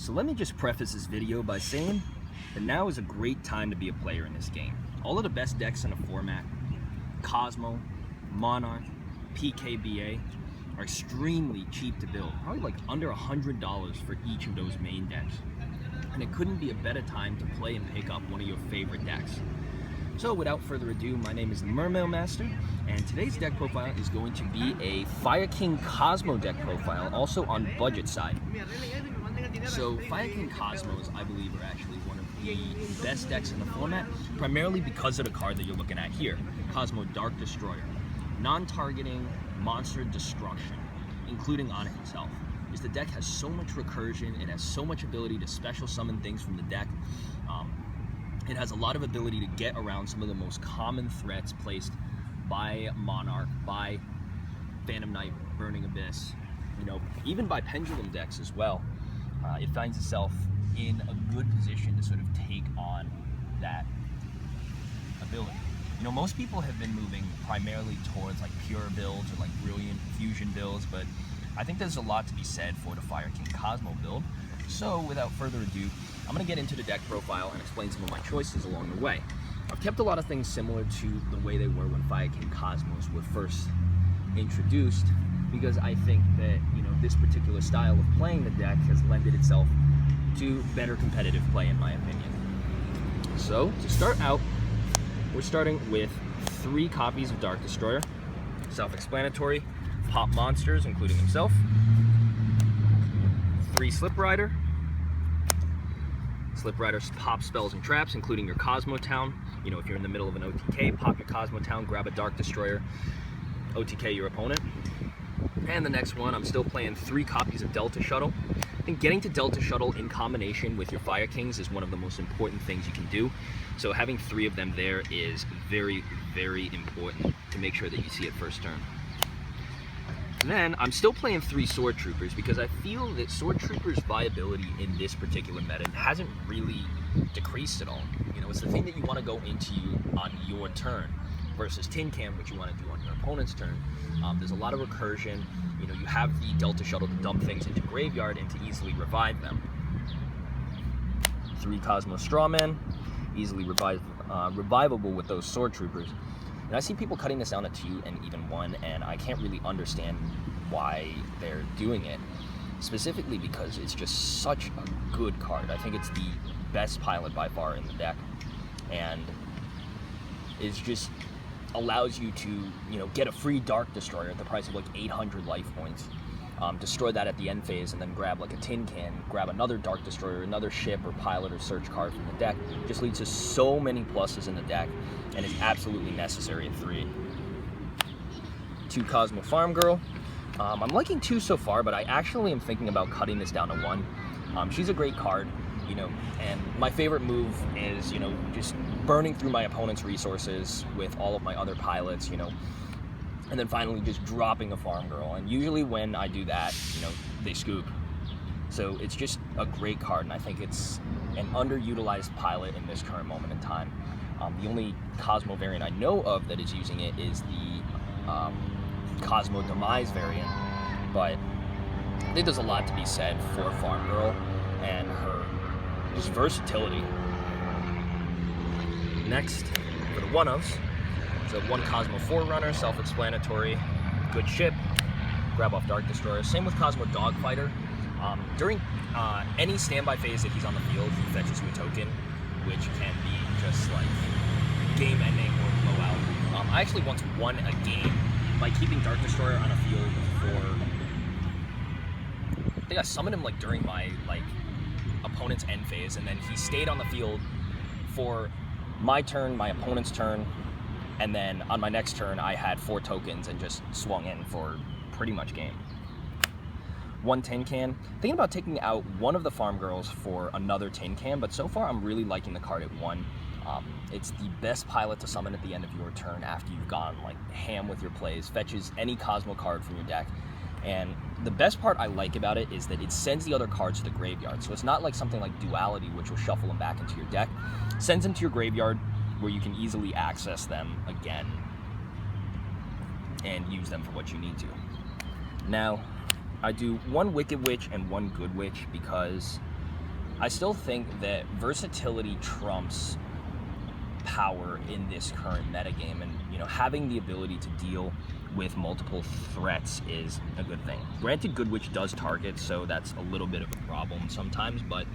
So let me just preface this video by saying that now is a great time to be a player in this game. All of the best decks in the format, KOZMO, Monarch, PKBA, are extremely cheap to build, probably like under $100 for each of those main decks. And it couldn't be a better time to play and pick up one of your favorite decks. So without further ado, my name is the Mermail Master, and today's deck profile is going to be a Fire King KOZMO deck profile, also on budget side. So Fire King KOZMOs, I believe, are actually one of the best decks in the format, primarily because of the card that you're looking at here, KOZMO Dark Destroyer. Non-targeting monster destruction, including on himself. Is the deck has so much recursion, it has so much ability to special summon things from the deck. It has a lot of ability to get around some of the most common threats placed by Monarch, by Phantom Knight, Burning Abyss, even by Pendulum decks as well. It finds itself in a good position to sort of take on that ability. Most people have been moving primarily towards like pure builds or like brilliant fusion builds, but I think there's a lot to be said for the Fire King KOZMO build. So without further ado, I'm going to get into the deck profile and explain some of my choices along the way. I've kept a lot of things similar to the way they were when Fire King KOZMOs were first introduced, because I think that this particular style of playing the deck has lended itself to better competitive play, in my opinion. So to start out, we're starting with 3 copies of Dark Destroyer. Self-explanatory. Pop monsters, including himself. 3 Slip Rider. Slip Riders pop spells and traps, including your KOZMO Town. If you're in the middle of an OTK, pop your KOZMO Town, grab a Dark Destroyer, OTK your opponent. And the next one, I'm still playing 3 copies of Delta Shuttle. I think getting to Delta Shuttle in combination with your Fire Kings is one of the most important things you can do. So having 3 of them there is very, very important to make sure that you see it first turn. And then I'm still playing 3 Sword Troopers because I feel that Sword Troopers' viability in this particular meta hasn't really decreased at all. It's the thing that you want to go into on your turn versus Tin Can, which you want to do on your opponent's turn. There's a lot of recursion. You have the Delta Shuttle to dump things into graveyard and to easily revive them. 3 KOZMO Strawmen, easily revivable with those Sword Troopers. And I see people cutting this down to 2 and even 1, and I can't really understand why they're doing it. Specifically because it's just such a good card. I think it's the best pilot by far in the deck, and it just allows you to, get a free Dark Destroyer at the price of like 800 life points. Destroy that at the end phase, and then grab like a Tin Can, grab another Dark Destroyer, another ship or pilot or search card from the deck. Just leads to so many pluses in the deck, and is absolutely necessary at 3. 2 KOZMO Farm Girl. I'm liking 2 so far, but I actually am thinking about cutting this down to 1. She's a great card, and my favorite move is, just burning through my opponent's resources with all of my other pilots, and then finally just dropping a Farm Girl. And usually when I do that, they scoop. So it's just a great card, and I think it's an underutilized pilot in this current moment in time. The only KOZMO variant I know of that is using it is the KOZMO Demise variant, but I think there's a lot to be said for Farm Girl and her just versatility. Next, for the one-ofs, so 1 KOZMO Forerunner, self-explanatory, good ship, grab off Dark Destroyer. Same with KOZMO Dogfighter. During any standby phase that he's on the field, he fetches you a token, which can be just like game-ending or blowout. I actually once won a game by keeping Dark Destroyer on a field for, I think I summoned him like during my opponent's end phase, and then he stayed on the field for my turn, my opponent's turn, and then on my next turn I had 4 tokens and just swung in for pretty much game. 1 Tin Can. Thinking about taking out one of the Farm Girls for another Tin Can, but so far I'm really liking the card at 1. It's the best pilot to summon at the end of your turn after you've gone like ham with your plays. Fetches any KOZMO card from your deck. And the best part I like about it is that it sends the other cards to the graveyard. So it's not like something like Duality, which will shuffle them back into your deck. Sends them to your graveyard where you can easily access them again and use them for what you need to. Now, I do 1 Wicked Witch and 1 Good Witch because I still think that versatility trumps power in this current metagame, and having the ability to deal with multiple threats is a good thing. Granted, Good Witch does target, so that's a little bit of a problem sometimes, but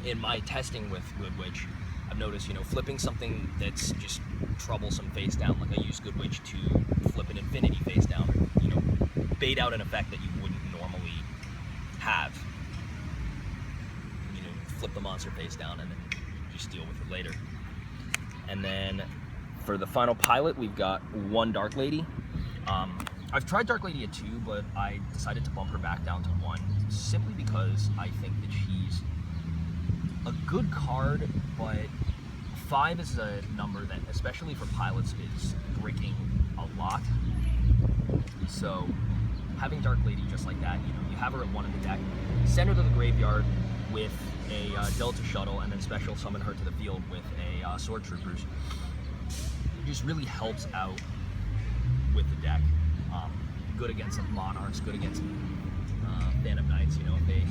in my testing with Good Witch, I've noticed, flipping something that's just troublesome face down, like I use Good Witch to flip an Infinity face down, bait out an effect that you wouldn't normally have. Flip the monster face down and then just deal with it later. And then for the final pilot, we've got one Dark Lady. I've tried Dark Lady at 2, but I decided to bump her back down to 1 simply because I think that she's a good card, but 5 is a number that, especially for pilots, is breaking a lot. So having Dark Lady just like that, you have her at 1 in the deck, send her to the graveyard with a Delta Shuttle, and then special summon her to the field with a Sword Troopers. It just really helps out with the deck. Good against some Monarchs, good against Phantom Knights. If they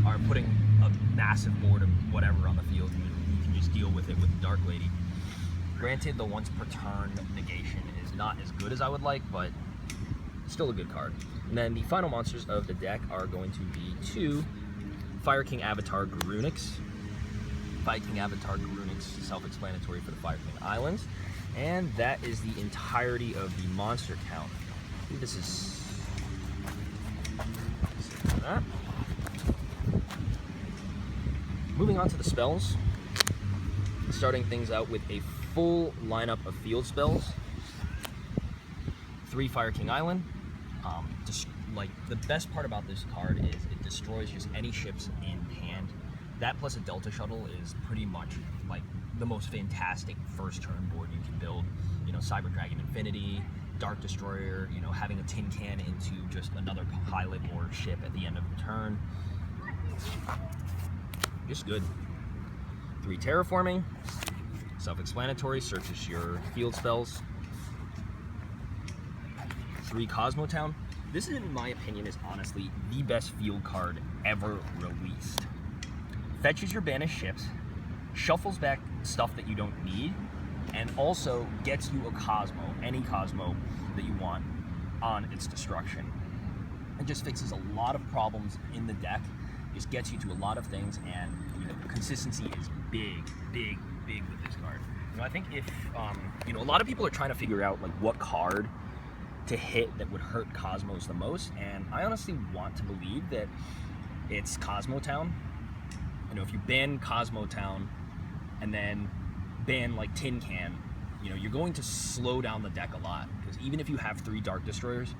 are putting a massive board of whatever on the field, you can just deal with it with the Dark Lady. Granted, the once per turn negation is not as good as I would like, but still a good card. And then the final monsters of the deck are going to be 2 Fire King Avatar Garunix. Fire King Avatar Garunix, self-explanatory for the Fire King Islands. And that is the entirety of the monster count. I think this is that. Moving on to the spells. Starting things out with a full lineup of field spells. 3 Fire King Island. Like, the best part about this card is it destroys just any ships in hand. That plus a Delta Shuttle is pretty much like the most fantastic first turn board you can build. Cyber Dragon Infinity, Dark Destroyer, having a tin can into just another pilot or ship at the end of the turn. Just good. 3 Terraforming, self-explanatory, searches your field spells. 3 KOZMO Town. This, in my opinion, is honestly the best field card ever released. Fetches your banished ships, shuffles back stuff that you don't need, and also gets you a KOZMO, any KOZMO that you want, on its destruction. It just fixes a lot of problems in the deck, just gets you to a lot of things, and consistency is big with this card. I think if, a lot of people are trying to figure out like what card to hit that would hurt KOZMOs the most, and I honestly want to believe that it's KOZMO Town. If you ban KOZMO Town and then ban like Tin Can, you're going to slow down the deck a lot, because even if you have 3 Dark Destroyers,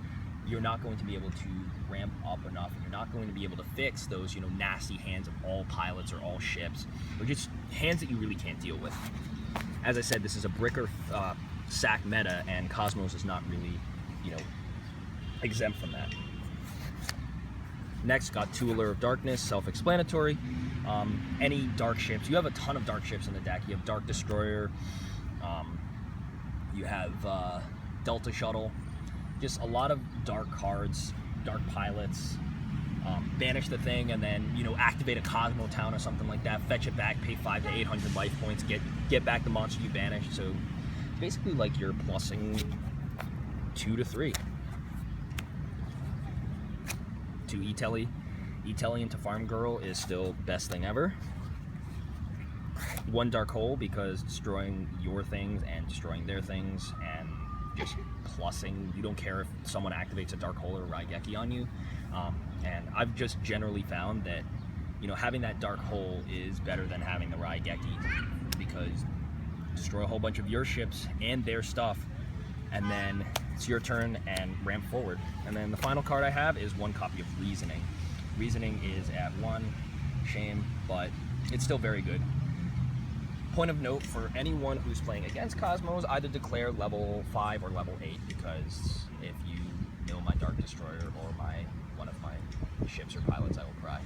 you're not going to be able to ramp up enough, and you're not going to be able to fix those nasty hands of all pilots or all ships, or just hands that you really can't deal with. As I said, this is a bricker sack meta, and KOZMOs is not really exempt from that. Next, got 2 Allure of Darkness, self-explanatory. Any dark ships, you have a ton of dark ships in the deck. You have Dark Destroyer, you have Delta Shuttle, just a lot of dark cards, dark pilots. Banish the thing, and then activate a KOZMO Town or something like that. Fetch it back, pay 500 to 800 life points, get back the monster you banished. So basically, like, you're plussing 2 to 3. 2 E-Telly. E-Telly into Farm Girl is still best thing ever. 1 Dark Hole, because destroying your things and destroying their things and just plussing. You don't care if someone activates a Dark Hole or Raigeki on you. And I've just generally found that, having that Dark Hole is better than having the Raigeki, because destroy a whole bunch of your ships and their stuff, and then it's your turn and ramp forward. And then the final card I have is 1 copy of Reasoning. Reasoning is at 1, shame, but it's still very good. Point of note for anyone who's playing against KOZMOs, either declare level 5 or level 8, because if you know my Dark Destroyer or one of my ships or pilots, I will cry.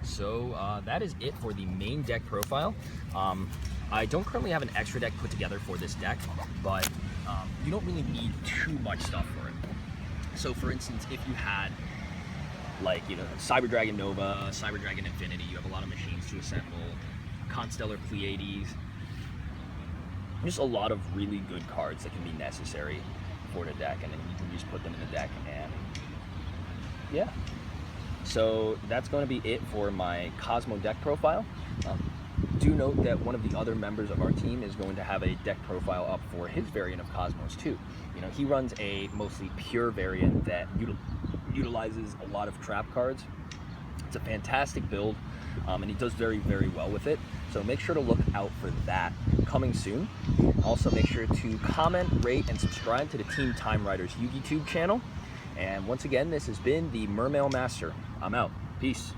So that is it for the main deck profile. I don't currently have an extra deck put together for this deck, but you don't really need too much stuff for it. So for instance, if you had like, you know, Cyber Dragon Nova, Cyber Dragon Infinity. You have a lot of machines to assemble, Constellar Pleiades. Just a lot of really good cards that can be necessary for the deck, and then you can just put them in the deck, and yeah. So that's going to be it for my KOZMO deck profile. Do note that one of the other members of our team is going to have a deck profile up for his variant of KOZMOs too. You know, he runs a mostly pure variant that utilizes a lot of trap cards. It's a fantastic build, and he does very, very well with it. So make sure to look out for that coming soon. Also, make sure to comment, rate, and subscribe to the Team Time Riders Yugioh channel. And once again, this has been the Mermail Master. I'm out. Peace.